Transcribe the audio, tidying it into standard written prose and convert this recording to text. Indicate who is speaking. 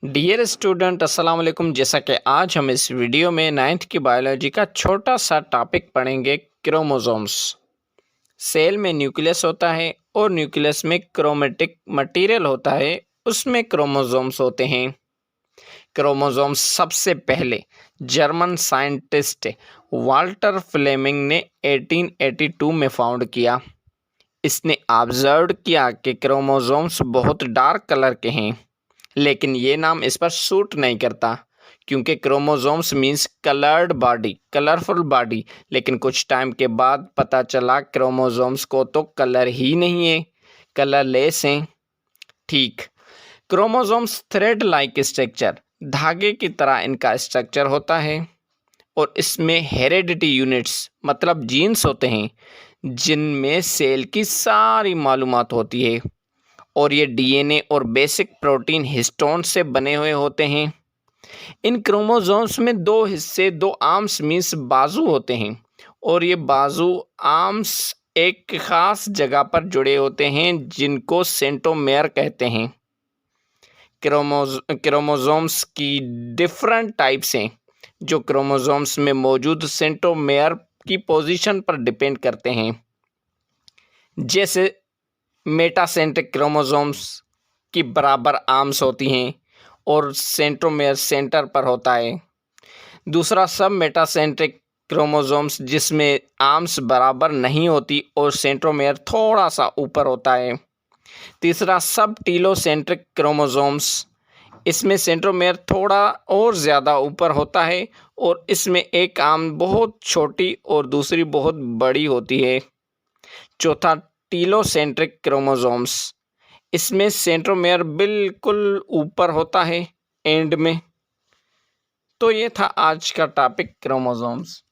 Speaker 1: Dear student अस्सलाम वालेकुम। जैसा कि आज हम इस वीडियो में 9th की बायोलॉजी का छोटा सा टॉपिक पढ़ेंगे, क्रोमोसोम्स। सेल में न्यूक्लियस होता है और न्यूक्लियस में क्रोमेटिक मटेरियल होता है, उसमें क्रोमोसोम्स होते हैं। क्रोमोसोम्स सबसे पहले जर्मन साइंटिस्ट वाल्टर फ्लेमिंग ने 1882 में फाउंड किया। इसने ऑब्जर्व किया कि क्रोमोसोम्स बहुत डार्क कलर के हैं, लेकिन ये नाम इस पर सूट नहीं करता क्योंकि chromosomes means coloured body, colourful body. लेकिन कुछ टाइम के बाद पता चला क्रोमोसोम्स को तो कलर ही नहीं है, कलरलेस हैं। ठीक, क्रोमोसोम्स थ्रेड लाइक स्ट्रक्चर, धागे की तरह इनका स्ट्रक्चर होता है और इसमें हेरेडिटी यूनिट्स मतलब जीन्स होते हैं जिनमें सेल की सारी मालूमात होती है और ये डीएनए और बेसिक प्रोटीन हिस्टोन से बने हुए होते हैं। इन क्रोमोसोम्स में दो हिस्से, दो आर्म्स मीन्स बाजू होते हैं और ये बाजू आर्म्स एक खास जगह पर जुड़े होते हैं जिनको सेंट्रोमेयर कहते हैं। क्रोमोसोम्स की डिफरेंट टाइप्स हैं जो क्रोमोसोम्स में मौजूद सेंट्रोमेयर की पोजीशन पर डिपेंड करते हैं। जैसे मेटासेंट्रिक क्रोमोसोम्स की बराबर आर्म्स होती हैं और सेंट्रोमेयर सेंटर पर होता है। दूसरा सब मेटासेंट्रिक क्रोमोसोम्स जिसमें आर्म्स बराबर नहीं होती और सेंट्रोमेयर थोड़ा सा ऊपर होता है। तीसरा सब टीलोसेंट्रिक क्रोमोसोम्स, इसमें सेंट्रोमेयर थोड़ा और ज़्यादा ऊपर होता है और इसमें एक आर्म बहुत छोटी और दूसरी बहुत बड़ी होती है। चौथा टीलोसेंट्रिक क्रोमोसोम्स, इसमें सेंट्रोमेयर बिल्कुल ऊपर होता है एंड में। तो ये था आज का टॉपिक क्रोमोसोम्स।